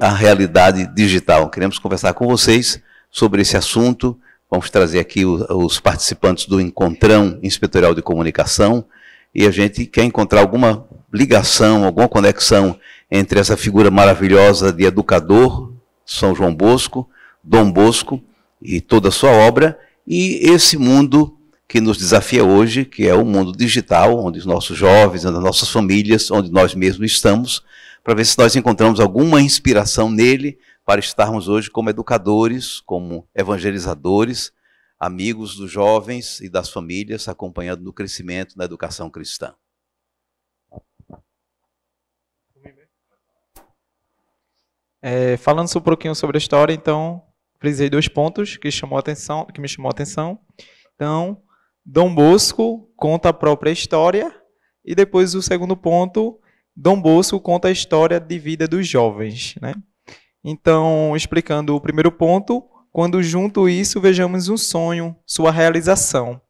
a realidade digital. Queremos conversar com vocês sobre esse assunto. Vamos trazer aqui os participantes do Encontrão Inspetorial de Comunicação e a gente quer encontrar alguma ligação, alguma conexão entre essa figura maravilhosa de educador, São João Bosco, Dom Bosco e toda a sua obra, e esse mundo que nos desafia hoje, que é o mundo digital, onde os nossos jovens, onde as nossas famílias, onde nós mesmos estamos, para ver se nós encontramos alguma inspiração nele para estarmos hoje como educadores, como evangelizadores, amigos dos jovens e das famílias, acompanhando no crescimento da educação cristã. Falando um pouquinho sobre a história, então, frisei 2 pontos que me chamou a atenção. Então, Dom Bosco conta a própria história e depois o segundo ponto, Dom Bosco conta a história de vida dos jovens, né? Então, explicando o primeiro ponto, quando junto isso vejamos um sonho, sua realização.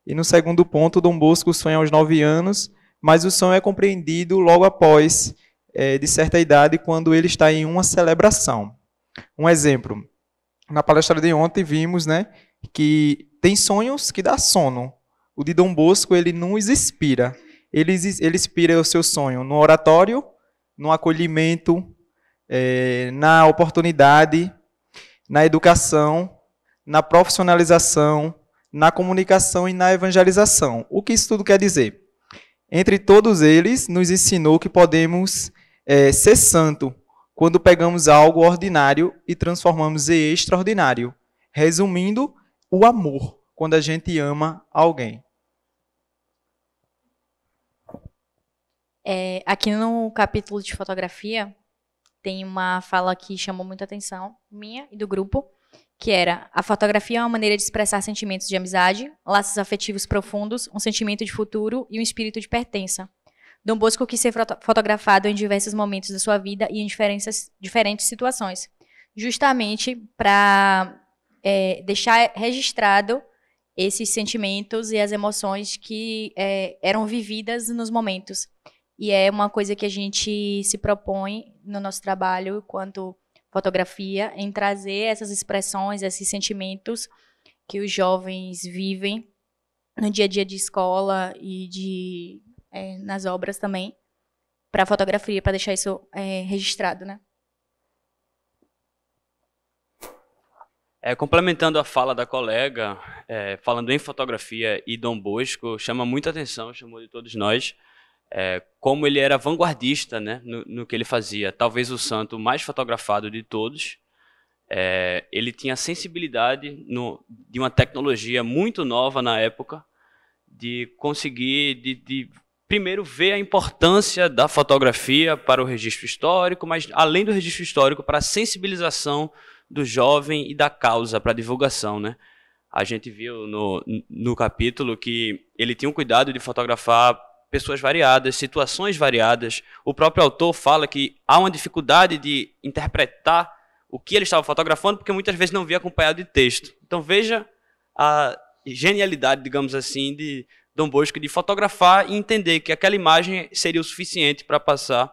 E no segundo ponto, Dom Bosco sonha aos 9 anos, mas o sonho é compreendido logo após, de certa idade, quando ele está em uma celebração. Um exemplo, na palestra de ontem vimos, né, que tem sonhos que dá sono. O de Dom Bosco, ele nos inspira. Ele inspira o seu sonho no oratório, no acolhimento, na oportunidade, na educação, na profissionalização, na comunicação e na evangelização. O que isso tudo quer dizer? Entre todos eles, nos ensinou que podemos ser santo quando pegamos algo ordinário e transformamos em extraordinário. Resumindo, o amor, quando a gente ama alguém. Aqui no capítulo de fotografia, tem uma fala que chamou muita atenção, minha e do grupo, que era: a fotografia é uma maneira de expressar sentimentos de amizade, laços afetivos profundos, um sentimento de futuro e um espírito de pertença. Dom Bosco quis ser fotografado em diversos momentos da sua vida e em diferentes situações, justamente para deixar registrado esses sentimentos e as emoções que eram vividas nos momentos. E é uma coisa que a gente se propõe no nosso trabalho, quanto fotografia, em trazer essas expressões, esses sentimentos que os jovens vivem no dia a dia de escola e nas obras também, para a fotografia, para deixar isso registrado, né? Complementando a fala da colega, falando em fotografia e Dom Bosco, chama muita atenção, chamou de todos nós, como ele era vanguardista, né, no que ele fazia. Talvez o santo mais fotografado de todos. Ele tinha sensibilidade de uma tecnologia muito nova na época, de conseguir, de primeiro ver a importância da fotografia para o registro histórico, mas além do registro histórico, para a sensibilização do jovem e da causa, para a divulgação, né? A gente viu no capítulo que ele tinha um cuidado de fotografar pessoas variadas, situações variadas. O próprio autor fala que há uma dificuldade de interpretar o que ele estava fotografando, porque muitas vezes não via acompanhado de texto. Então veja a genialidade, digamos assim, de Dom Bosco de fotografar e entender que aquela imagem seria o suficiente para passar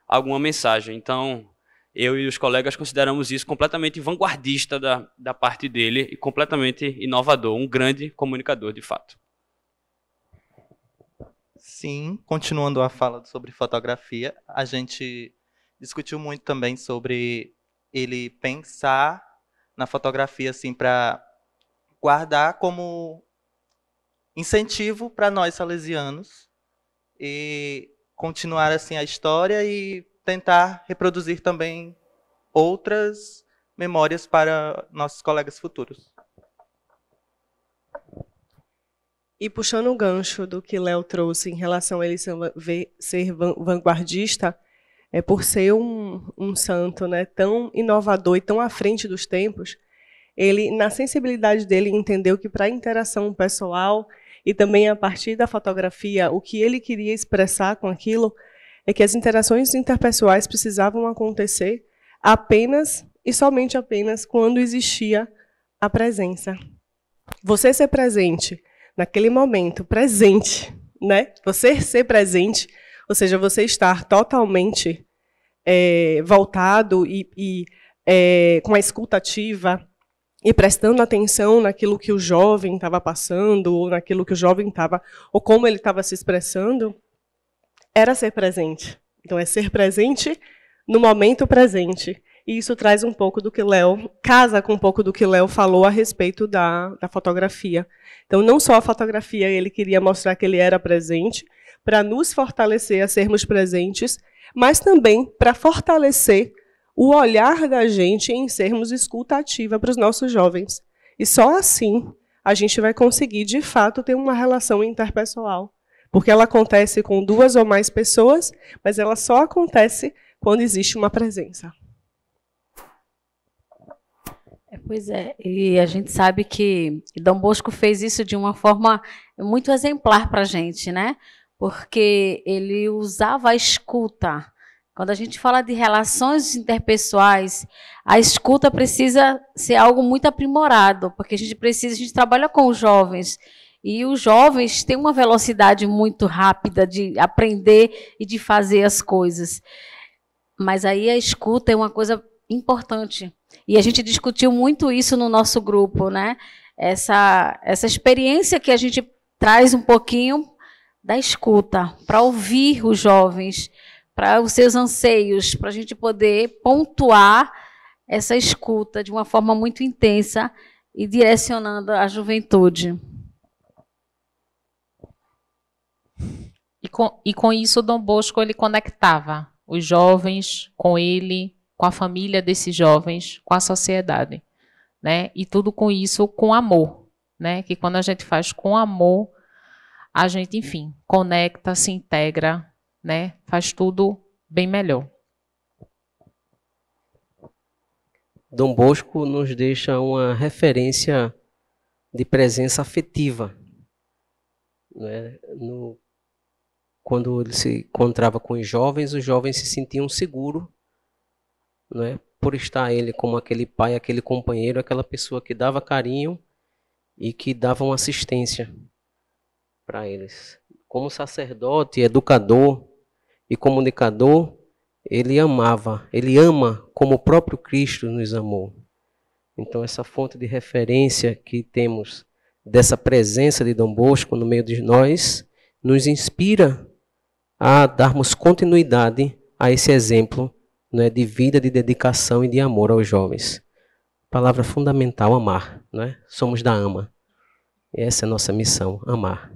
alguma mensagem. Então, eu e os colegas consideramos isso completamente vanguardista da parte dele e completamente inovador, um grande comunicador de fato. Sim, continuando a fala sobre fotografia, a gente discutiu muito também sobre ele pensar na fotografia assim, para guardar como incentivo para nós salesianos e continuar assim a história e tentar reproduzir também outras memórias para nossos colegas futuros. E puxando o gancho do que Léo trouxe em relação a ele ser vanguardista, por ser um santo, né, tão inovador e tão à frente dos tempos, ele, na sensibilidade dele, entendeu que para a interação pessoal e também a partir da fotografia, o que ele queria expressar com aquilo é que as interações interpessoais precisavam acontecer apenas e somente apenas quando existia a presença. Você ser presente naquele momento, presente, né? Você ser presente, ou seja, você estar totalmente voltado e com a escuta ativa e prestando atenção naquilo que o jovem estava passando, ou naquilo que o jovem estava, ou como ele estava se expressando, era ser presente. Então, é ser presente no momento presente. E isso traz um pouco do que casa com um pouco do que Léo falou a respeito da fotografia. Então, não só a fotografia, ele queria mostrar que ele era presente, para nos fortalecer a sermos presentes, mas também para fortalecer o olhar da gente em sermos escuta ativa para os nossos jovens. E só assim a gente vai conseguir, de fato, ter uma relação interpessoal. Porque ela acontece com 2 ou mais pessoas, mas ela só acontece quando existe uma presença. Pois é, e a gente sabe que Dom Bosco fez isso de uma forma muito exemplar para a gente, né? Porque ele usava a escuta. Quando a gente fala de relações interpessoais, a escuta precisa ser algo muito aprimorado, porque a gente trabalha com os jovens, e os jovens têm uma velocidade muito rápida de aprender e de fazer as coisas. Mas aí a escuta é uma coisa importante. E a gente discutiu muito isso no nosso grupo, né? Essa experiência que a gente traz um pouquinho da escuta, para ouvir os jovens, para os seus anseios, para a gente poder pontuar essa escuta de uma forma muito intensa e direcionando a juventude. E com isso, Dom Bosco ele conectava os jovens com ele, com a família desses jovens, com a sociedade, né? E tudo com isso, com amor, né? Que quando a gente faz com amor, a gente, enfim, conecta, se integra, né? Faz tudo bem melhor. Dom Bosco nos deixa uma referência de presença afetiva, né? Quando ele se encontrava com os jovens se sentiam seguros, né? Por estar ele como aquele pai, aquele companheiro, aquela pessoa que dava carinho e que dava uma assistência para eles. Como sacerdote, educador e comunicador, ele ama como o próprio Cristo nos amou. Então, essa fonte de referência que temos dessa presença de Dom Bosco no meio de nós, nos inspira a darmos continuidade a esse exemplo, né, de vida, de dedicação e de amor aos jovens. Palavra fundamental, amar. Né? Somos da AMA. E essa é a nossa missão, amar.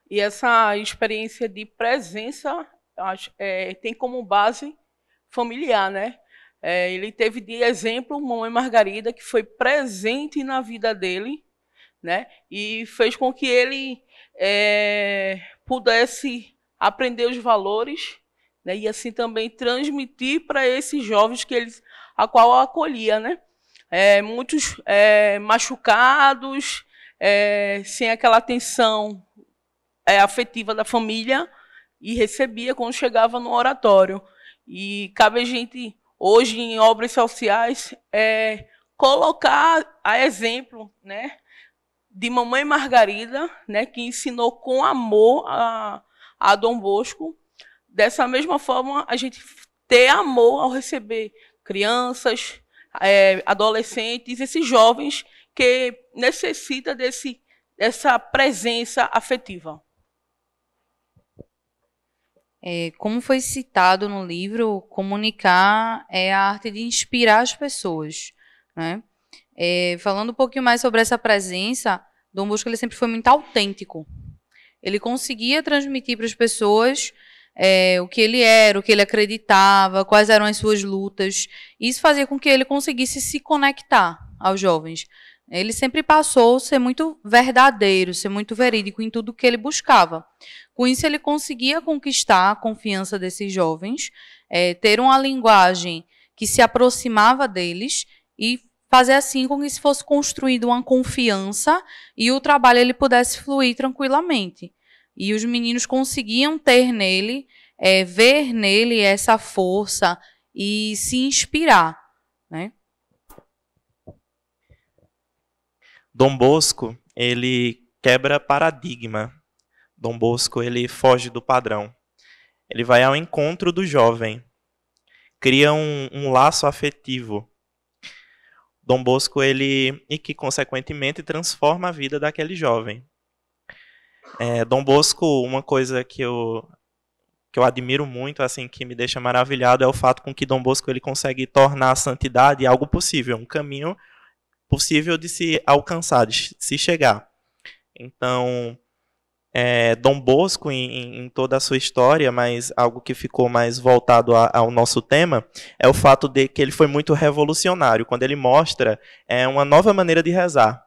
E essa experiência de presença tem como base familiar, né? Ele teve de exemplo Mamãe Margarida, que foi presente na vida dele, né? E fez com que ele pudesse aprender os valores, né? E assim também transmitir para esses jovens a qual acolhia, né? Muitos machucados, sem aquela atenção afetiva da família, e recebia quando chegava no oratório. E cabe a gente, hoje, em obras sociais, colocar a exemplo, né, de Mamãe Margarida, né, que ensinou com amor a Dom Bosco. Dessa mesma forma, a gente ter amor ao receber crianças, adolescentes, esses jovens que necessitam dessa presença afetiva. Como foi citado no livro, comunicar é a arte de inspirar as pessoas, né? Falando um pouquinho mais sobre essa presença, Dom Bosco ele sempre foi muito autêntico. Ele conseguia transmitir para as pessoas o que ele era, o que ele acreditava, quais eram as suas lutas. Isso fazia com que ele conseguisse se conectar aos jovens. Ele sempre passou a ser muito verdadeiro, ser muito verídico em tudo que ele buscava. Com isso, ele conseguia conquistar a confiança desses jovens, ter uma linguagem que se aproximava deles e fazer assim com que se fosse construída uma confiança e o trabalho ele pudesse fluir tranquilamente. E os meninos conseguiam ter nele, ver nele essa força e se inspirar, né? Dom Bosco, ele quebra paradigma. Dom Bosco, ele foge do padrão. ele vai ao encontro do jovem, cria um laço afetivo. Dom Bosco, e que consequentemente transforma a vida daquele jovem. Dom Bosco, uma coisa que eu admiro muito, assim, que me deixa maravilhado, é o fato com que Dom Bosco ele consegue tornar a santidade algo possível, um caminho possível de se alcançar, de se chegar. Então, Dom Bosco, em toda a sua história, mas algo que ficou mais voltado ao nosso tema, é o fato de que ele foi muito revolucionário, quando ele mostra uma nova maneira de rezar,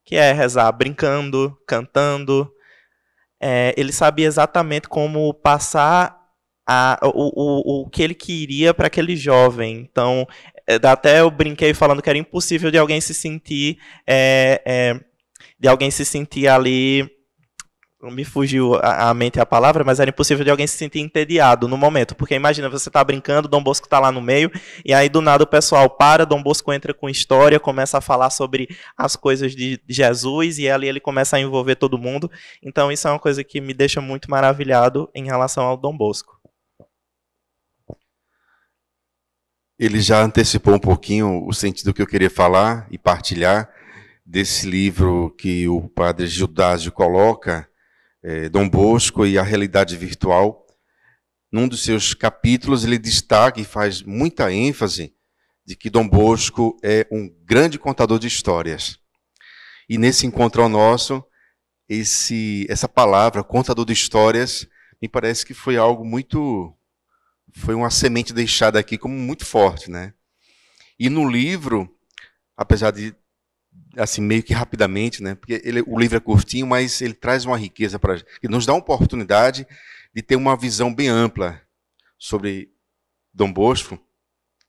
que é rezar brincando, cantando. Ele sabia exatamente como passar o que ele queria para aquele jovem. Então, até eu brinquei falando que era impossível de alguém se sentir ali. Me fugiu a mente a palavra, mas era impossível de alguém se sentir entediado no momento, porque imagina, você está brincando, Dom Bosco está lá no meio, e aí do nada o pessoal para, Dom Bosco entra com história, começa a falar sobre as coisas de Jesus, e ali ele começa a envolver todo mundo. Então isso é uma coisa que me deixa muito maravilhado em relação ao Dom Bosco. Ele já antecipou um pouquinho o sentido que eu queria falar e partilhar desse livro que o padre Gildásio coloca, Dom Bosco e a Realidade Virtual. Num dos seus capítulos, ele destaca e faz muita ênfase de que Dom Bosco é um grande contador de histórias. E nesse encontro nosso, essa palavra, contador de histórias, me parece que foi algo foi uma semente deixada aqui como muito forte, né? E no livro, apesar de assim, meio que rapidamente, né? Porque o livro é curtinho, mas ele traz uma riqueza para a gente, que nos dá uma oportunidade de ter uma visão bem ampla sobre Dom Bosco.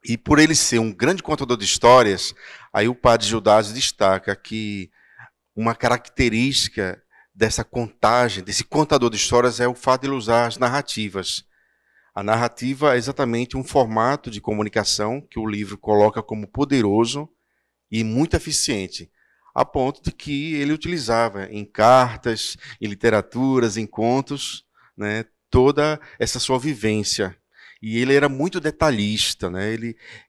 E por ele ser um grande contador de histórias, aí o padre Gildásio destaca que uma característica dessa contagem, desse contador de histórias, é o fato de ele usar as narrativas. A narrativa é exatamente um formato de comunicação que o livro coloca como poderoso e muito eficiente, a ponto de que ele utilizava em cartas, em literaturas, em contos, né, toda essa sua vivência. E ele era muito detalhista, né?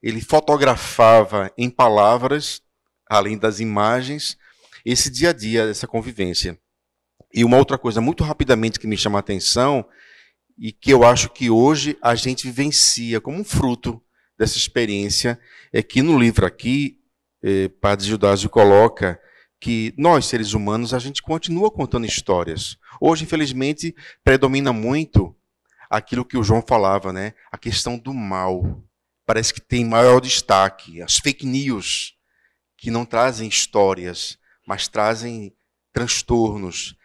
Ele fotografava em palavras, além das imagens, esse dia a dia, essa convivência. E uma outra coisa muito rapidamente que me chama a atenção, e que eu acho que hoje a gente vivencia como um fruto dessa experiência, é que no livro aqui, Padre Gildásio coloca que nós, seres humanos, a gente continua contando histórias. Hoje, infelizmente, predomina muito aquilo que o João falava, né? A questão do mal. Parece que tem maior destaque. As fake news, que não trazem histórias, mas trazem transtornos.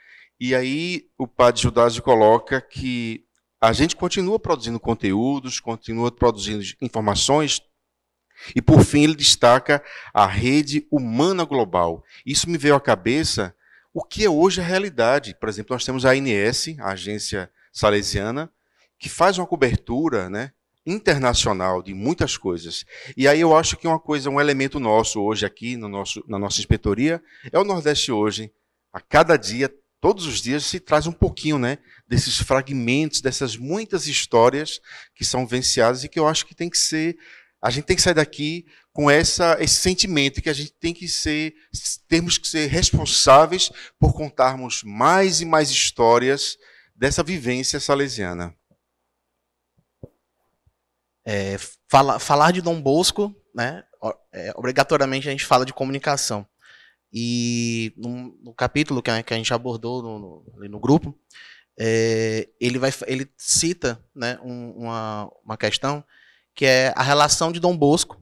E aí o Padre Gildásio coloca que a gente continua produzindo conteúdos, continua produzindo informações. E, por fim, ele destaca a rede humana global. Isso me veio à cabeça o que é hoje a realidade. Por exemplo, nós temos a ANS, a Agência Salesiana, que faz uma cobertura, né, internacional de muitas coisas. E aí eu acho que um elemento nosso hoje aqui na nossa inspetoria é o Nordeste Hoje. A cada dia, todos os dias, se traz um pouquinho, né, desses fragmentos, dessas muitas histórias que são vivenciadas e que eu acho que a gente tem que sair daqui com esse sentimento que a gente temos que ser responsáveis por contarmos mais e mais histórias dessa vivência salesiana. Falar de Dom Bosco, né, obrigatoriamente a gente fala de comunicação. E no capítulo que a gente abordou no grupo, ele cita, né, uma questão que é a relação de Dom Bosco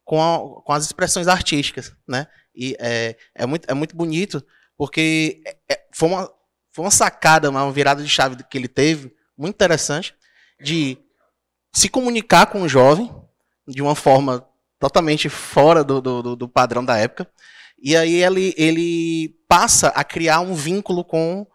com as expressões artísticas, né? E é muito bonito, porque foi uma sacada, uma virada de chave que ele teve, muito interessante, de se comunicar com o jovem de uma forma totalmente fora do padrão da época, e aí ele passa a criar um vínculo com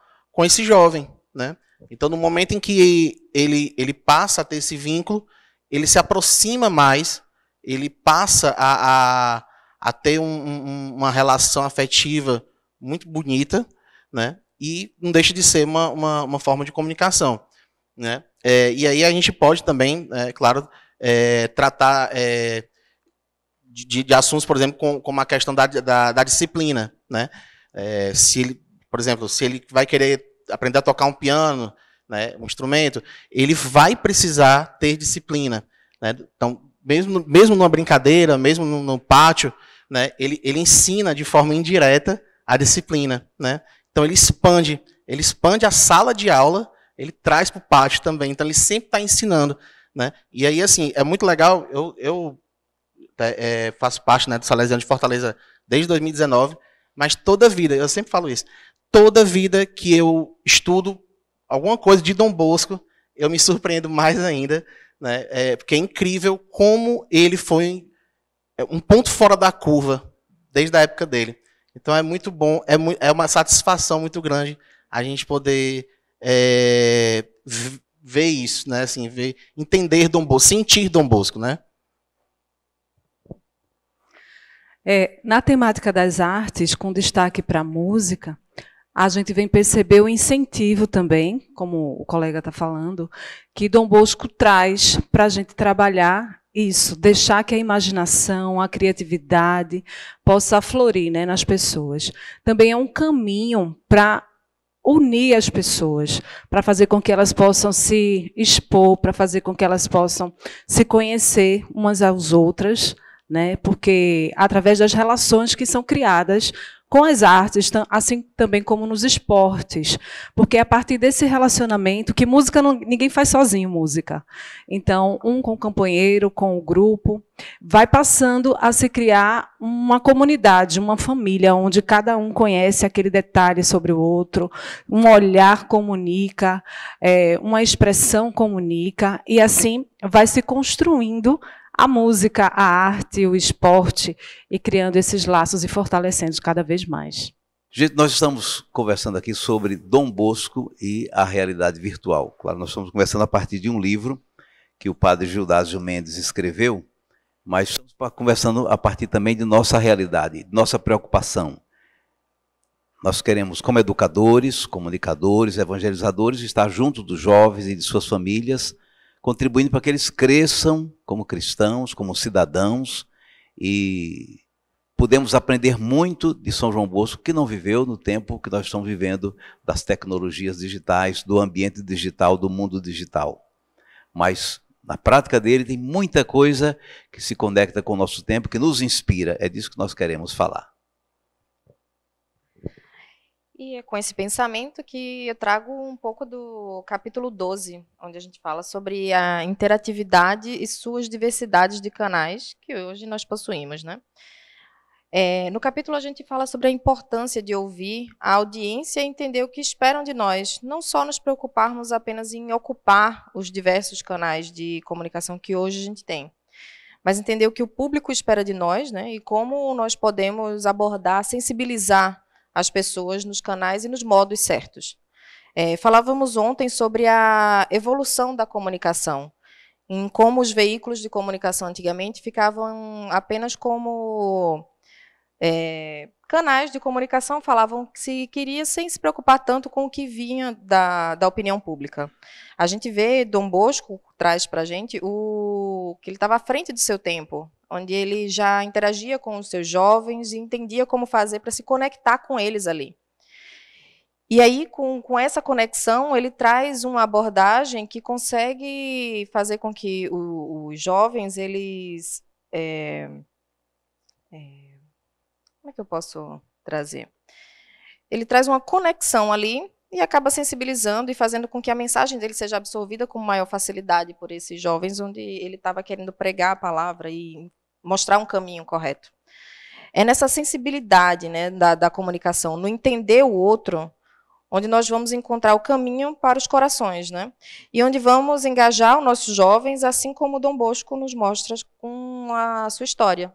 esse jovem, né? Então, no momento em que ele passa a ter esse vínculo, ele se aproxima mais, ele passa a ter uma relação afetiva muito bonita, né? E não deixa de ser uma forma de comunicação. né? E aí a gente pode também, claro, tratar de assuntos, por exemplo, como a questão da disciplina, né? Se ele, por exemplo, se ele vai querer aprender a tocar um piano, né, um instrumento, ele vai precisar ter disciplina, né? Então, mesmo numa brincadeira, mesmo no pátio, né, ele ensina de forma indireta a disciplina, né? Então ele expande a sala de aula, ele traz para o pátio também, então ele sempre está ensinando, né? E aí, assim, é muito legal, eu faço parte, né, do Salesiano de Fortaleza desde 2019, mas toda vida, eu sempre falo isso, toda vida que eu estudo alguma coisa de Dom Bosco, eu me surpreendo mais ainda, né? Porque é incrível como ele foi um ponto fora da curva desde a época dele. Então é muito bom, é uma satisfação muito grande a gente poder ver isso, né? Assim, entender Dom Bosco, sentir Dom Bosco, né? Na temática das artes, com destaque para a música, a gente vem perceber o incentivo também, como o colega está falando, que Dom Bosco traz para a gente trabalhar isso, deixar que a imaginação, a criatividade possa florir, né, nas pessoas. Também é um caminho para unir as pessoas, para fazer com que elas possam se expor, para fazer com que elas possam se conhecer umas às outras, né, porque através das relações que são criadas com as artes, assim também como nos esportes, porque é a partir desse relacionamento, que música ninguém faz sozinho música. Então, um com o companheiro, com o grupo, vai passando a se criar uma comunidade, uma família, onde cada um conhece aquele detalhe sobre o outro, um olhar comunica, uma expressão comunica, e assim vai se construindo a música, a arte, o esporte, e criando esses laços e fortalecendo cada vez mais. Gente, nós estamos conversando aqui sobre Dom Bosco e a realidade virtual. Claro, nós estamos conversando a partir de um livro que o padre Gildásio Mendes escreveu, mas estamos conversando a partir também de nossa realidade, de nossa preocupação. Nós queremos, como educadores, comunicadores, evangelizadores, estar junto dos jovens e de suas famílias, contribuindo para que eles cresçam como cristãos, como cidadãos, e podemos aprender muito de São João Bosco, que não viveu no tempo que nós estamos vivendo das tecnologias digitais, do ambiente digital, do mundo digital. Mas na prática dele tem muita coisa que se conecta com o nosso tempo, que nos inspira. É disso que nós queremos falar. E é com esse pensamento que eu trago um pouco do capítulo 12, onde a gente fala sobre a interatividade e suas diversidades de canais que hoje nós possuímos, né? No capítulo a gente fala sobre a importância de ouvir a audiência e entender o que esperam de nós, não só nos preocuparmos apenas em ocupar os diversos canais de comunicação que hoje a gente tem, mas entender o que o público espera de nós, né? E como nós podemos abordar, sensibilizar as pessoas nos canais e nos modos certos. Falávamos ontem sobre a evolução da comunicação, em como os veículos de comunicação antigamente ficavam apenas como canais de comunicação, falavam que se queria sem se preocupar tanto com o que vinha da opinião pública. A gente vê, Dom Bosco traz para a gente que ele estava à frente do seu tempo, onde ele já interagia com os seus jovens e entendia como fazer para se conectar com eles ali. E aí, com essa conexão, ele traz uma abordagem que consegue fazer com que os jovens, eles... como é que eu posso trazer? Ele traz uma conexão ali e acaba sensibilizando e fazendo com que a mensagem dele seja absorvida com maior facilidade por esses jovens, onde ele estava querendo pregar a palavra e mostrar um caminho correto. É nessa sensibilidade, né, da comunicação, no entender o outro, onde nós vamos encontrar o caminho para os corações, né? E onde vamos engajar os nossos jovens, assim como Dom Bosco nos mostra com a sua história.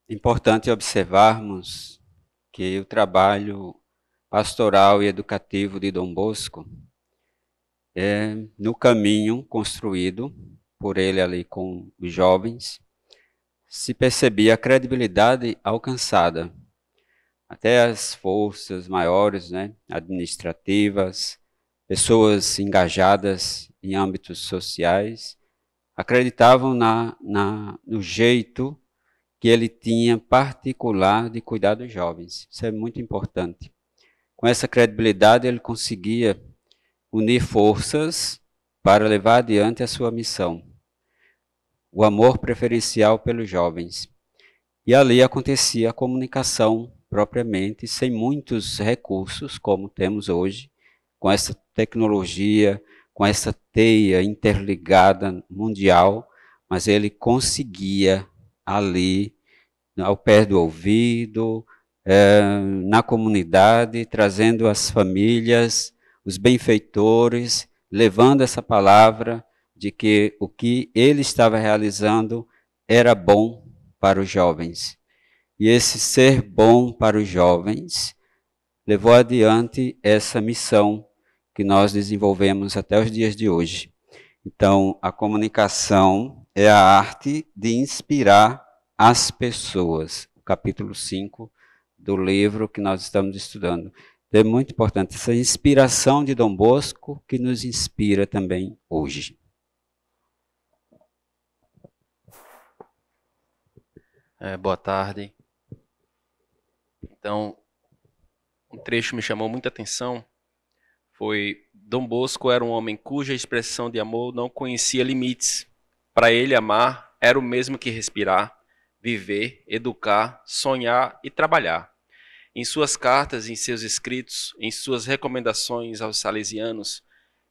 Importante observarmos que o trabalho pastoral e educativo de Dom Bosco no caminho construído por ele ali com os jovens, se percebia a credibilidade alcançada, até as forças maiores, né, administrativas, pessoas engajadas em âmbitos sociais, acreditavam no jeito que ele tinha particular de cuidar dos jovens. Isso é muito importante. Com essa credibilidade, ele conseguia unir forças para levar adiante a sua missão, o amor preferencial pelos jovens. E ali acontecia a comunicação propriamente, sem muitos recursos, como temos hoje, com essa tecnologia, com essa teia interligada mundial, mas ele conseguia ali, ao pé do ouvido, na comunidade, trazendo as famílias, os benfeitores, levando essa palavra de que o que ele estava realizando era bom para os jovens. E esse ser bom para os jovens levou adiante essa missão que nós desenvolvemos até os dias de hoje. Então, a comunicação é a arte de inspirar as pessoas. O capítulo 5 do livro que nós estamos estudando. É muito importante essa inspiração de Dom Bosco, que nos inspira também hoje. Boa tarde. Então, um trecho me chamou muita atenção. Foi: Dom Bosco era um homem cuja expressão de amor não conhecia limites. Para ele, amar era o mesmo que respirar, viver, educar, sonhar e trabalhar. Em suas cartas, em seus escritos, em suas recomendações aos salesianos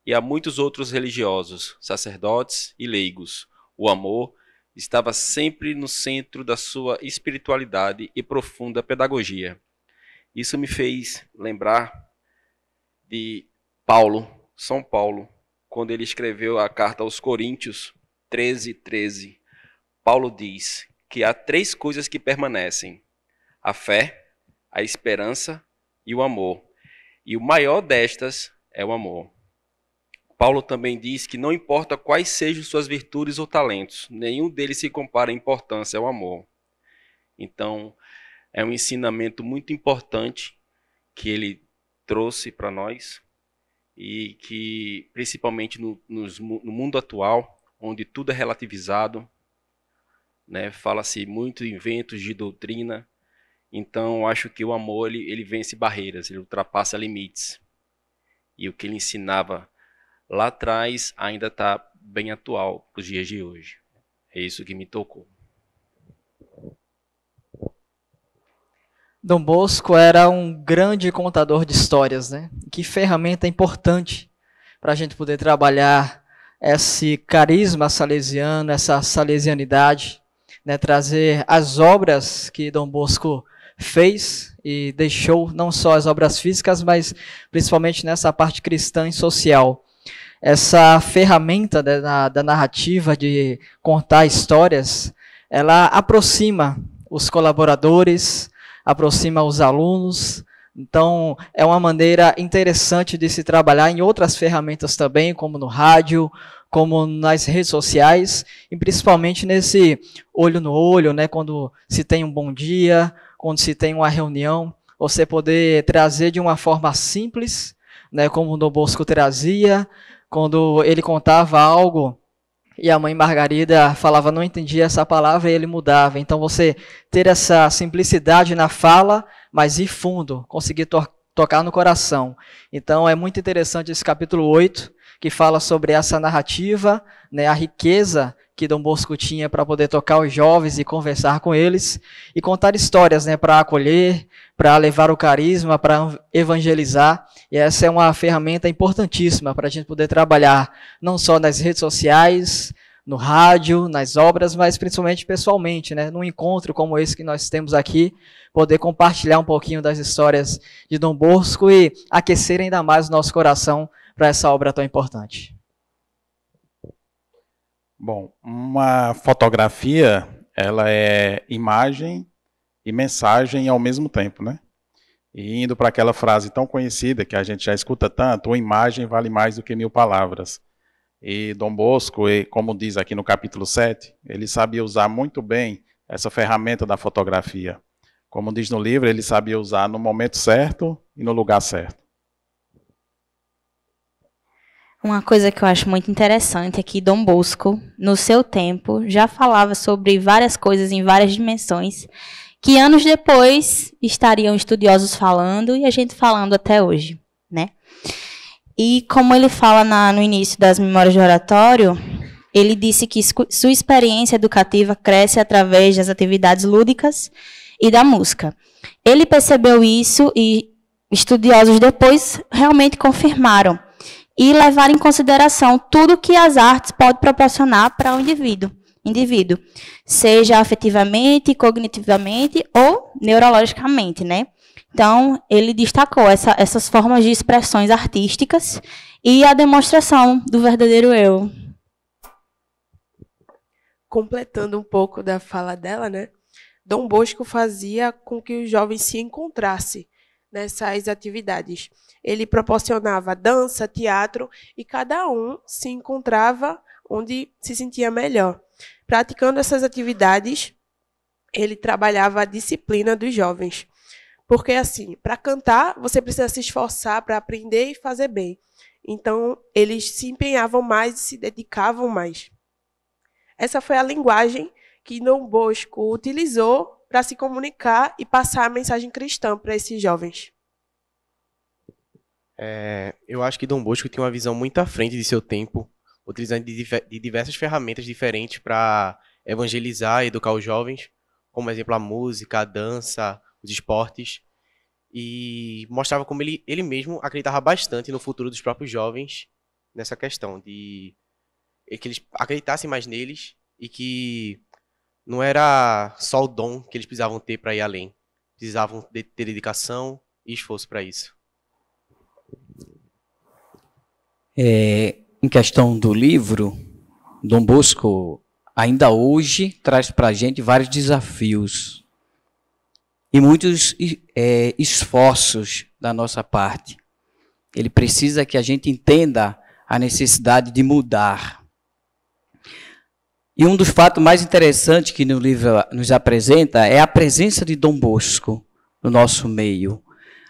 e a muitos outros religiosos, sacerdotes e leigos, o amor estava sempre no centro da sua espiritualidade e profunda pedagogia. Isso me fez lembrar de São Paulo, quando ele escreveu a carta aos Coríntios 13:13. Paulo diz que há 3 coisas que permanecem: a fé, a esperança e o amor. E o maior destas é o amor. Paulo também diz que não importa quais sejam suas virtudes ou talentos, nenhum deles se compara em importância ao amor. Então, é um ensinamento muito importante que ele trouxe para nós e que, principalmente no mundo atual, onde tudo é relativizado, né, fala-se muito em ventos de doutrina. Então, acho que o amor ele vence barreiras, ele ultrapassa limites. E o que ele ensinava lá atrás ainda está bem atual para os dias de hoje. É isso que me tocou. Dom Bosco era um grande contador de histórias, né? Que ferramenta importante para a gente poder trabalhar esse carisma salesiano, essa salesianidade, né? Trazer as obras que Dom Bosco fez e deixou, não só as obras físicas, mas principalmente nessa parte cristã e social. Essa ferramenta da narrativa de contar histórias, ela aproxima os colaboradores, aproxima os alunos. Então, é uma maneira interessante de se trabalhar em outras ferramentas também, como no rádio, como nas redes sociais, e principalmente nesse olho no olho, né, quando se tem um bom dia, quando se tem uma reunião, você poder trazer de uma forma simples, né, como o Dom Bosco trazia, quando ele contava algo e a mãe Margarida falava, não entendia essa palavra, e ele mudava. Então, você ter essa simplicidade na fala, mas ir fundo, conseguir tocar no coração. Então, é muito interessante esse capítulo 8, que fala sobre essa narrativa, né, a riqueza que Dom Bosco tinha para poder tocar os jovens e conversar com eles, e contar histórias, né, para acolher, para levar o carisma, para evangelizar. E essa é uma ferramenta importantíssima para a gente poder trabalhar, não só nas redes sociais, no rádio, nas obras, mas principalmente pessoalmente, né, num encontro como esse que nós temos aqui, poder compartilhar um pouquinho das histórias de Dom Bosco e aquecer ainda mais o nosso coração para essa obra tão importante. Bom, uma fotografia, ela é imagem e mensagem ao mesmo tempo, né? E indo para aquela frase tão conhecida que a gente já escuta tanto, uma imagem vale mais do que 1000 palavras. E Dom Bosco, como diz aqui no capítulo 7, ele sabia usar muito bem essa ferramenta da fotografia. Como diz no livro, ele sabia usar no momento certo e no lugar certo. Uma coisa que eu acho muito interessante é que Dom Bosco, no seu tempo, já falava sobre várias coisas em várias dimensões, que anos depois estariam estudiosos falando e a gente falando até hoje, né? E como ele fala no início das Memórias de Oratório, ele disse que sua experiência educativa cresce através das atividades lúdicas e da música. Ele percebeu isso e estudiosos depois realmente confirmaram e levaram em consideração tudo que as artes podem proporcionar para o indivíduo, seja afetivamente, cognitivamente ou neurologicamente, né? Então, ele destacou essas formas de expressões artísticas e a demonstração do verdadeiro eu. Completando um pouco da fala dela, né? Dom Bosco fazia com que os jovens se encontrassem nessas atividades. Ele proporcionava dança, teatro, e cada um se encontrava onde se sentia melhor. Praticando essas atividades, ele trabalhava a disciplina dos jovens. Porque, assim, para cantar, você precisa se esforçar para aprender e fazer bem. Então, eles se empenhavam mais e se dedicavam mais. Essa foi a linguagem que Dom Bosco utilizou para se comunicar e passar a mensagem cristã para esses jovens. Eu acho que Dom Bosco tinha uma visão muito à frente de seu tempo, utilizando de diversas ferramentas diferentes para evangelizar e educar os jovens, como exemplo a música, a dança, os esportes, e mostrava como ele mesmo acreditava bastante no futuro dos próprios jovens nessa questão de que eles acreditassem mais neles e que não era só o dom que eles precisavam ter para ir além, precisavam ter dedicação e esforço para isso. Em questão do livro, Dom Bosco ainda hoje traz para a gente vários desafios e muitos esforços da nossa parte. Ele precisa que a gente entenda a necessidade de mudar. E um dos fatos mais interessantes que no livro nos apresenta é a presença de Dom Bosco no nosso meio.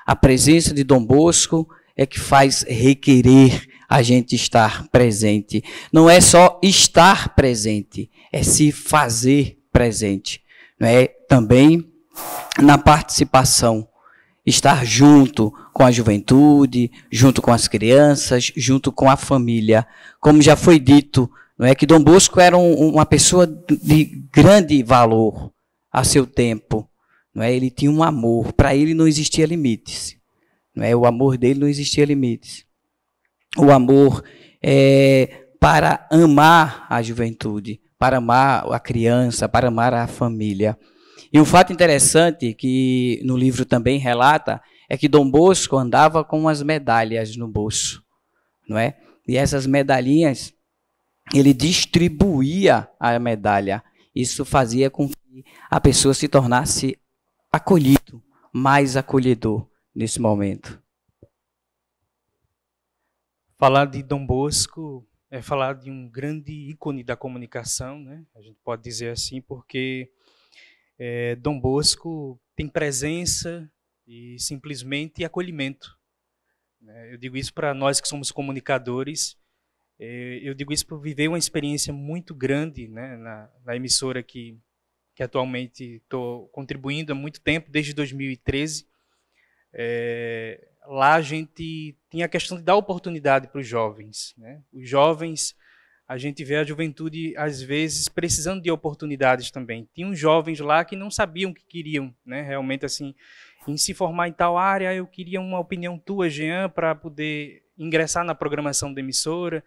A presença de Dom Bosco é que faz requerer a gente estar presente. Não é só estar presente, é se fazer presente. Não é? Também na participação, estar junto com a juventude, junto com as crianças, junto com a família. Como já foi dito, não é que Dom Bosco era uma pessoa de grande valor a seu tempo. Não é? Ele tinha um amor, para ele não existia limites. Não é? O amor dele não existia limites. O amor para amar a juventude, para amar a criança, para amar a família. E um fato interessante que no livro também relata é que Dom Bosco andava com umas medalhas no bolso, não é? E essas medalhinhas, ele distribuía a medalha. Isso fazia com que a pessoa se tornasse acolhido, mais acolhedor nesse momento. Falar de Dom Bosco é falar de um grande ícone da comunicação, né? A gente pode dizer assim, porque Dom Bosco tem presença e simplesmente acolhimento. Eu digo isso para nós que somos comunicadores, eu digo isso por viver uma experiência muito grande, né, na emissora que atualmente estou contribuindo há muito tempo, desde 2013. Lá a gente tinha a questão de dar oportunidade para os jovens, né? Os jovens, a gente vê a juventude, às vezes, precisando de oportunidades também. Tinha uns jovens lá que não sabiam o que queriam, né? Realmente, assim, em se formar em tal área, eu queria uma opinião tua, Jean, para poder ingressar na programação da emissora.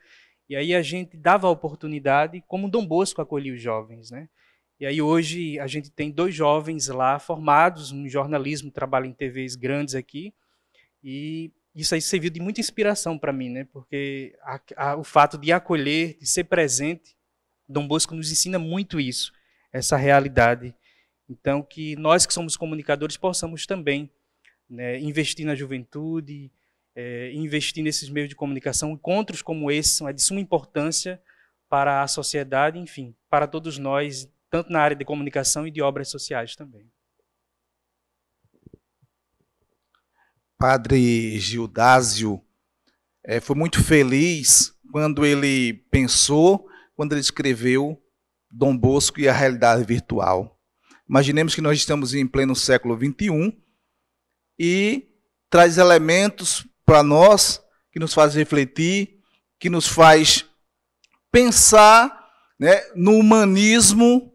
E aí a gente dava a oportunidade, como Dom Bosco acolhia os jovens, né? E aí hoje a gente tem 2 jovens lá formados em jornalismo, trabalham em TVs grandes aqui, e isso aí serviu de muita inspiração para mim, né? Porque o fato de acolher, de ser presente, Dom Bosco nos ensina muito isso, essa realidade. Então, que nós que somos comunicadores possamos também, né, investir na juventude, investir nesses meios de comunicação. Encontros como esse são de suma importância para a sociedade, enfim, para todos nós, tanto na área de comunicação e de obras sociais também. Padre Gildásio foi muito feliz quando ele pensou, quando ele escreveu Dom Bosco e a realidade virtual. Imaginemos que nós estamos em pleno século XXI e traz elementos para nós que nos faz refletir, que nos faz pensar, né, no humanismo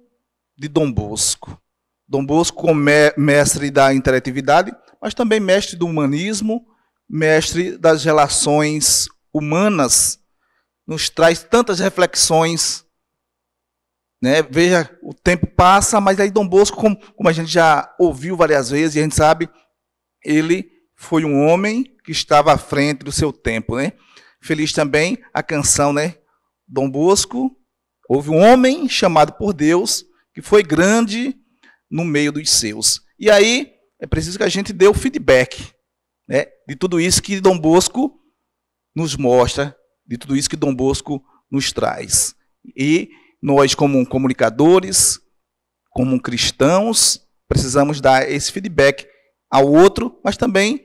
de Dom Bosco. Dom Bosco como mestre da interatividade, mas também mestre do humanismo, mestre das relações humanas, nos traz tantas reflexões, né? Veja, o tempo passa, mas aí Dom Bosco, como a gente já ouviu várias vezes, e a gente sabe, ele foi um homem que estava à frente do seu tempo, né? Feliz também a canção, né? Dom Bosco, houve um homem chamado por Deus, que foi grande no meio dos seus. E aí, é preciso que a gente dê o feedback, né, de tudo isso que Dom Bosco nos mostra, de tudo isso que Dom Bosco nos traz. E nós, como comunicadores, como cristãos, precisamos dar esse feedback ao outro, mas também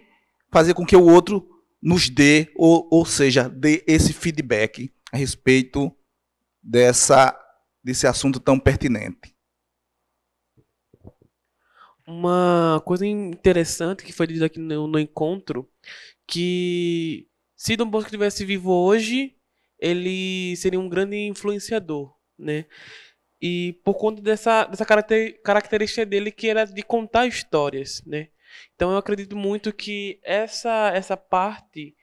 fazer com que o outro nos dê, ou seja, dê esse feedback a respeito desse assunto tão pertinente. Uma coisa interessante que foi dito aqui no encontro, que se Dom Bosco estivesse vivo hoje, ele seria um grande influenciador, né? E por conta dessa característica dele, que era de contar histórias, né? Então eu acredito muito que essa parte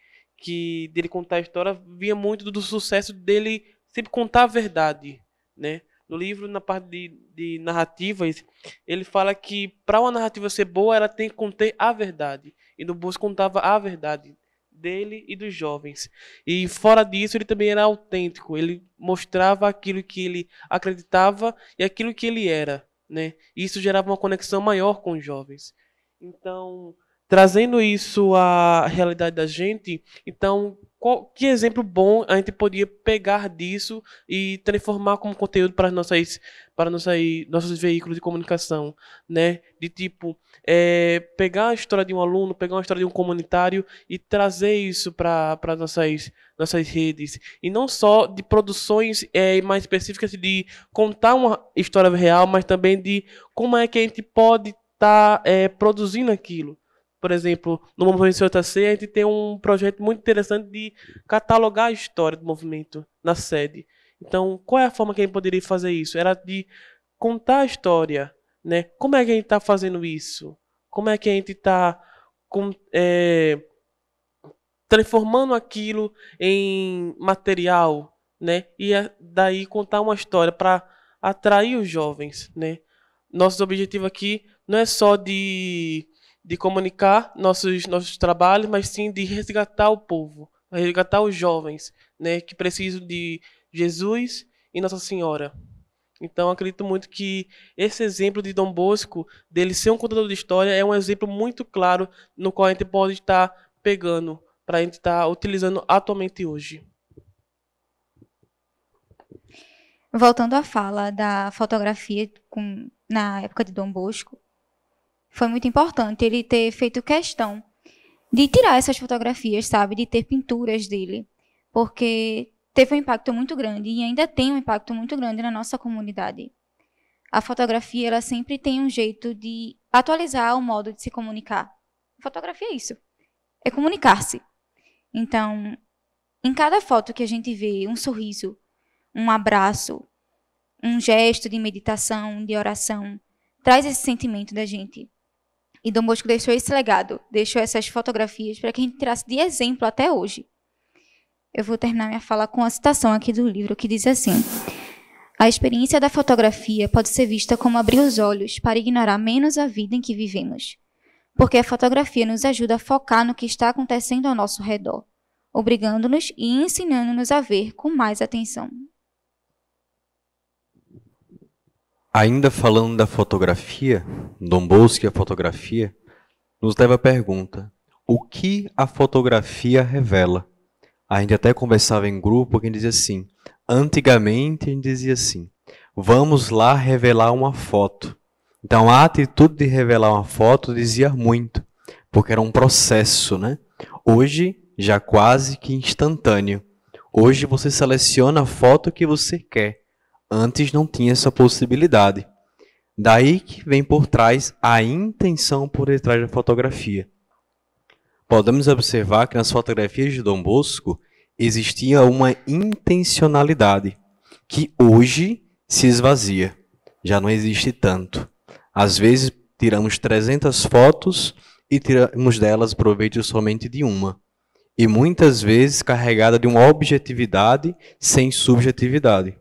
dele contar a história vinha muito do sucesso dele sempre contar a verdade, né? No livro, na parte de narrativas, ele fala que para uma narrativa ser boa, ela tem que conter a verdade. E Dom Bosco contava a verdade dele e dos jovens. E fora disso, ele também era autêntico. Ele mostrava aquilo que ele acreditava e aquilo que ele era, né? E isso gerava uma conexão maior com os jovens. Então, trazendo isso à realidade da gente, então, que exemplo bom a gente podia pegar disso e transformar como conteúdo para nossos veículos de comunicação, né? De tipo, pegar a história de um aluno, pegar uma história de um comunitário e trazer isso para nossas redes. E não só de produções mais específicas de contar uma história real, mas também de como é que a gente pode estar produzindo aquilo. Por exemplo, no movimento CJC, a gente tem um projeto muito interessante de catalogar a história do movimento na sede. Então, qual é a forma que a gente poderia fazer isso? Era de contar a história, né? Como é que a gente está fazendo isso? Como é que a gente está transformando aquilo em material, né? E daí contar uma história para atrair os jovens, né? Nosso objetivo aqui não é só de comunicar nossos trabalhos, mas sim de resgatar o povo, resgatar os jovens, né, que precisam de Jesus e Nossa Senhora. Então, acredito muito que esse exemplo de Dom Bosco, dele ser um contador de história, é um exemplo muito claro no qual a gente pode estar pegando, para a gente estar utilizando atualmente hoje. Voltando à fala da fotografia na época de Dom Bosco, foi muito importante ele ter feito questão de tirar essas fotografias, sabe? De ter pinturas dele. Porque teve um impacto muito grande e ainda tem um impacto muito grande na nossa comunidade. A fotografia, ela sempre tem um jeito de atualizar o modo de se comunicar. Fotografia é isso. É comunicar-se. Então, em cada foto que a gente vê, um sorriso, um abraço, um gesto de meditação, de oração, traz esse sentimento da gente. E Dom Bosco deixou esse legado, deixou essas fotografias para que a gente tirasse de exemplo até hoje. Eu vou terminar minha fala com a citação aqui do livro, que diz assim: a experiência da fotografia pode ser vista como abrir os olhos para ignorar menos a vida em que vivemos, porque a fotografia nos ajuda a focar no que está acontecendo ao nosso redor, obrigando-nos e ensinando-nos a ver com mais atenção. Ainda falando da fotografia, Dom Bosco e a fotografia, nos leva a pergunta: o que a fotografia revela? A gente até conversava em grupo, quem dizia assim, antigamente a gente dizia assim, vamos lá revelar uma foto. Então a atitude de revelar uma foto dizia muito, porque era um processo, né? Hoje, já quase que instantâneo. Hoje você seleciona a foto que você quer. Antes não tinha essa possibilidade. Daí que vem por trás a intenção por detrás da fotografia. Podemos observar que nas fotografias de Dom Bosco existia uma intencionalidade que hoje se esvazia. Já não existe tanto. Às vezes tiramos 300 fotos e tiramos delas proveito somente de uma. E muitas vezes carregada de uma objetividade sem subjetividade.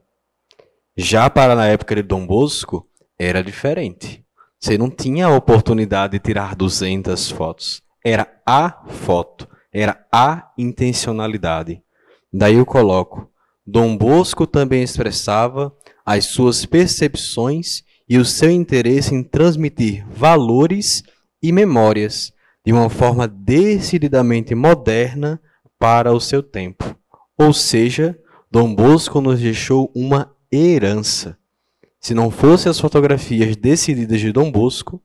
Já para na época de Dom Bosco, era diferente. Você não tinha a oportunidade de tirar 200 fotos. Era a foto, era a intencionalidade. Daí eu coloco, Dom Bosco também expressava as suas percepções e o seu interesse em transmitir valores e memórias de uma forma decididamente moderna para o seu tempo. Ou seja, Dom Bosco nos deixou uma herança. Se não fossem as fotografias decididas de Dom Bosco,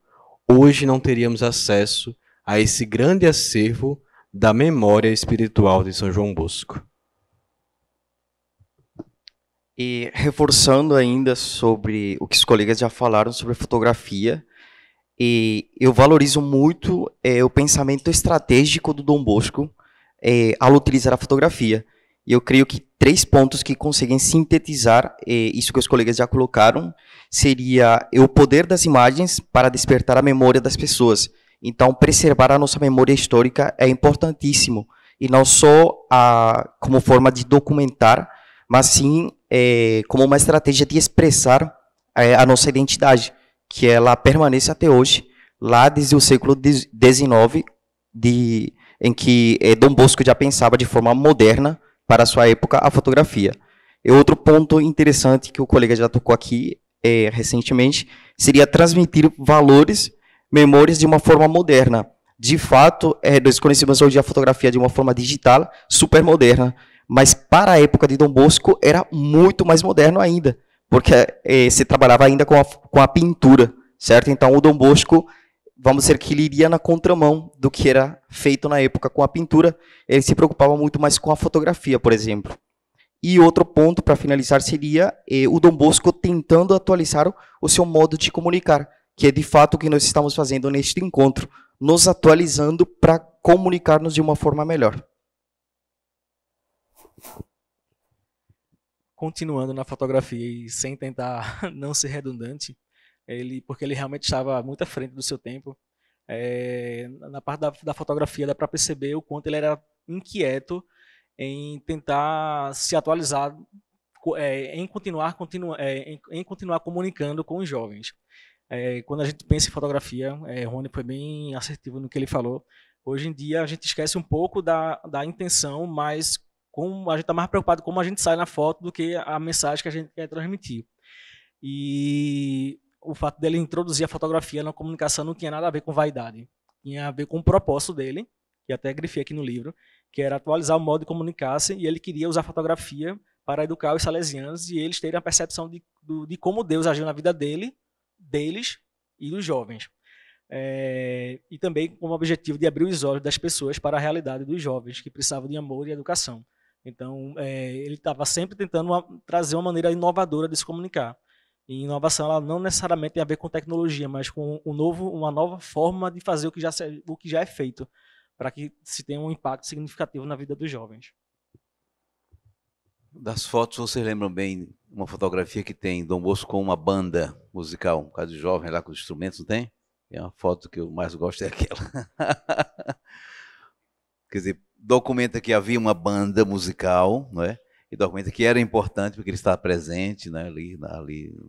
hoje não teríamos acesso a esse grande acervo da memória espiritual de São João Bosco. E reforçando ainda sobre o que os colegas já falaram sobre fotografia, e eu valorizo muito o pensamento estratégico do Dom Bosco ao utilizar a fotografia. E eu creio que 3 pontos que conseguem sintetizar isso que os colegas já colocaram seria o poder das imagens para despertar a memória das pessoas. Então, preservar a nossa memória histórica é importantíssimo, e não só como forma de documentar, mas sim como uma estratégia de expressar a nossa identidade, que ela permanece até hoje, lá desde o século XIX, em que Dom Bosco já pensava de forma moderna, para a sua época, a fotografia. E outro ponto interessante que o colega já tocou aqui recentemente, seria transmitir valores, memórias de uma forma moderna. De fato, nós conhecemos hoje a fotografia de uma forma digital, super moderna, mas para a época de Dom Bosco era muito mais moderno ainda, porque se trabalhava ainda com a pintura, certo? Então o Dom Bosco, vamos dizer que ele iria na contramão do que era feito na época com a pintura, ele se preocupava muito mais com a fotografia, por exemplo. E outro ponto, para finalizar, seria o Dom Bosco tentando atualizar o seu modo de comunicar, que é de fato o que nós estamos fazendo neste encontro, nos atualizando para comunicar-nos de uma forma melhor. Continuando na fotografia e sem tentar não ser redundante, porque ele realmente estava muito à frente do seu tempo, na parte da fotografia dá para perceber o quanto ele era inquieto em tentar se atualizar, em continuar comunicando com os jovens. Quando a gente pensa em fotografia, Rony foi bem assertivo no que ele falou, hoje em dia a gente esquece um pouco da intenção, mas a gente está mais preocupado com como a gente sai na foto do que a mensagem que a gente quer transmitir. E o fato dele introduzir a fotografia na comunicação não tinha nada a ver com vaidade, tinha a ver com o propósito dele, que até grifei aqui no livro, que era atualizar o modo de comunicar-se, e ele queria usar a fotografia para educar os salesianos e eles terem a percepção de como Deus agiu na vida deles e dos jovens. E também com o objetivo de abrir os olhos das pessoas para a realidade dos jovens, que precisavam de amor e educação. Então, ele estava sempre tentando trazer uma maneira inovadora de se comunicar. E inovação ela não necessariamente tem a ver com tecnologia, mas com uma nova forma de fazer o que já é feito, para que se tenha um impacto significativo na vida dos jovens. Das fotos, vocês lembram bem uma fotografia que tem Dom Bosco com uma banda musical, um caso de jovem lá com os instrumentos, não tem? É uma foto que eu mais gosto, é aquela. Quer dizer, documenta que havia uma banda musical, não é? E documenta que era importante porque ele estava presente, né, ali.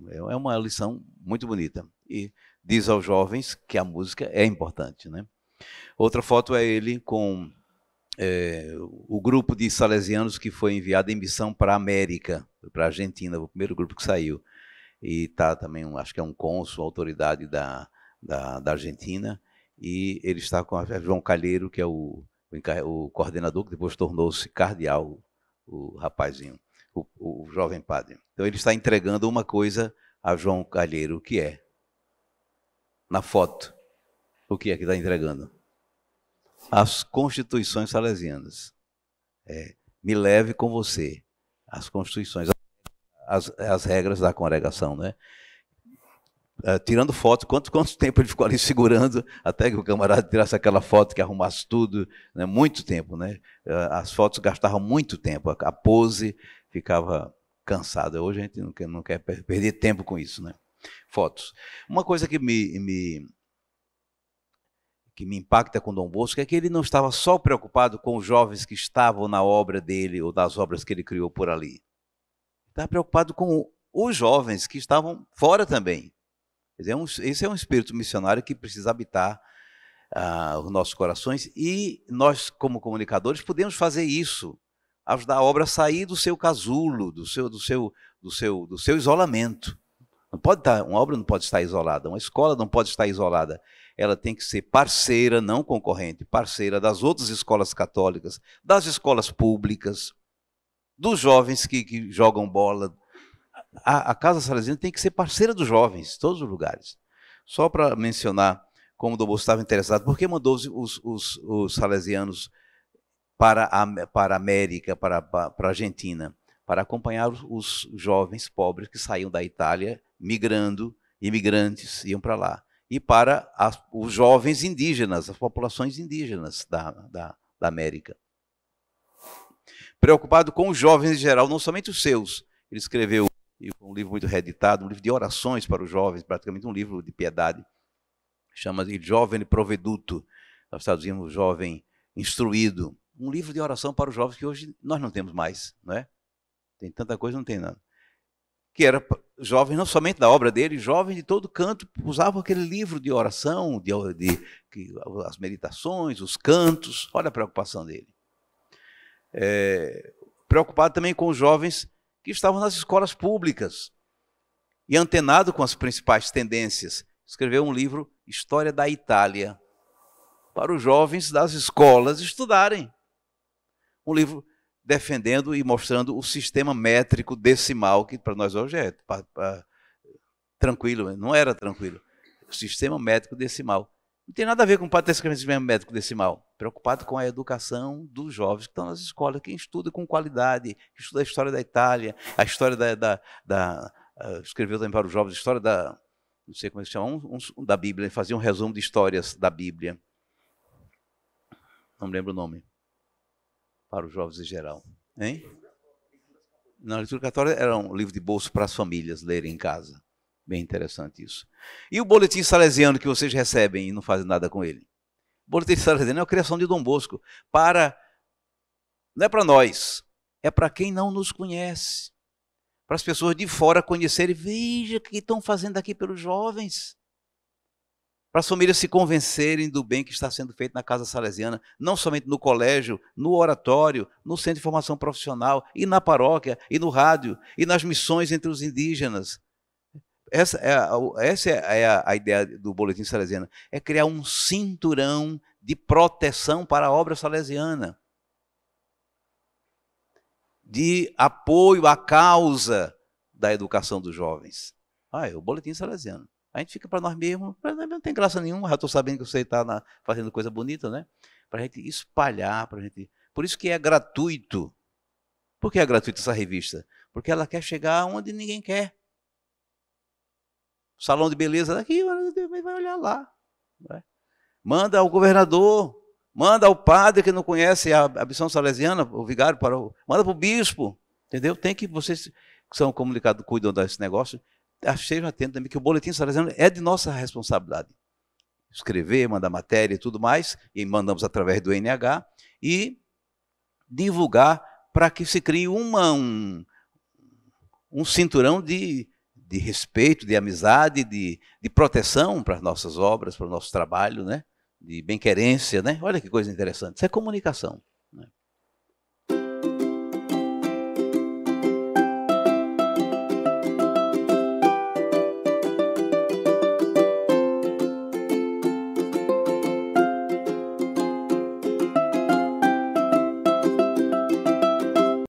É uma lição muito bonita. E diz aos jovens que a música é importante, né? Outra foto é ele com o grupo de salesianos que foi enviado em missão para a América, para a Argentina, o primeiro grupo que saiu. E está também, acho que é um cônsul, autoridade da Argentina, e ele está com João Calheiro, que é o coordenador, que depois tornou-se cardeal, o rapazinho, o jovem padre. Então ele está entregando uma coisa a João Calheiro, o que é? Na foto, o que é que está entregando? As constituições salesianas. Me leve com você. As constituições, as regras da congregação, né? Tirando foto, quanto tempo ele ficou ali segurando até que o camarada tirasse aquela foto, que arrumasse tudo, né? Muito tempo, né? As fotos gastavam muito tempo, a pose ficava cansada. Hoje a gente não quer perder tempo com isso, né? Fotos. Uma coisa que me impacta com Dom Bosco é que ele não estava só preocupado com os jovens que estavam na obra dele ou das obras que ele criou por ali. Estava preocupado com os jovens que estavam fora também. Quer dizer, esse é um espírito missionário que precisa habitar os nossos corações, e nós, como comunicadores, podemos fazer isso, ajudar a obra a sair do seu casulo, do seu isolamento. Uma obra não pode estar isolada, uma escola não pode estar isolada. Ela tem que ser parceira, não concorrente, parceira das outras escolas católicas, das escolas públicas, dos jovens que jogam bola. A Casa Salesiana tem que ser parceira dos jovens, em todos os lugares. Só para mencionar como o Dom Bosco estava interessado, por que mandou os salesianos para a América, para a Argentina? Para acompanhar os jovens pobres que saíam da Itália, imigrantes, iam para lá. E para os jovens indígenas, as populações indígenas da América. Preocupado com os jovens em geral, não somente os seus. Ele escreveu um livro muito reeditado, um livro de orações para os jovens, praticamente um livro de piedade, chama de Jovem Proveduto, nós traduzimos Jovem Instruído, um livro de oração para os jovens que hoje nós não temos mais, não é? Tem tanta coisa, não tem nada. Que era jovens não somente da obra dele, jovens de todo canto usavam aquele livro de oração, as meditações, os cantos, olha a preocupação dele. Preocupado também com os jovens que estavam nas escolas públicas e antenado com as principais tendências. Escreveu um livro, História da Itália, para os jovens das escolas estudarem. Um livro defendendo e mostrando o sistema métrico decimal, que para nós hoje é tranquilo, não era tranquilo. O sistema métrico decimal. Não tem nada a ver com o padre escrevendo sistema métrico decimal. Preocupado com a educação dos jovens que estão nas escolas, quem estuda com qualidade, que estuda a história da Itália, a história escreveu também para os jovens a história não sei como é que se chama, da Bíblia, ele fazia um resumo de histórias da Bíblia. Não me lembro o nome. Para os jovens em geral. Hein? Não, a leitura católica era um livro de bolso para as famílias lerem em casa. Bem interessante isso. E o boletim salesiano que vocês recebem e não fazem nada com ele? O boletim salesiano é a criação de Dom Bosco. Não é para nós, é para quem não nos conhece. Para as pessoas de fora conhecerem, veja o que estão fazendo aqui pelos jovens. Para as famílias se convencerem do bem que está sendo feito na Casa Salesiana, não somente no colégio, no oratório, no centro de formação profissional, e na paróquia, e no rádio, e nas missões entre os indígenas. Essa é a ideia do Boletim Salesiano, é criar um cinturão de proteção para a obra salesiana, de apoio à causa da educação dos jovens. É o Boletim Salesiano. A gente fica para nós mesmos, não tem graça nenhuma, já estou sabendo que você está fazendo coisa bonita, né? Para a gente espalhar, por isso que é gratuito. Por que é gratuita essa revista? Porque ela quer chegar onde ninguém quer. O salão de beleza daqui, vai olhar lá. Né? Manda ao governador, manda ao padre que não conhece a missão salesiana, o vigário, manda para o bispo, entendeu? Tem que, vocês que são comunicados, cuidam desse negócio, estejam atentos também que o Boletim Salesiano é de nossa responsabilidade. Escrever, mandar matéria e tudo mais, e mandamos através do NH, e divulgar para que se crie um cinturão de respeito, de amizade, de proteção para as nossas obras, para o nosso trabalho, né? De bem-querência, né? Olha que coisa interessante. Isso é comunicação.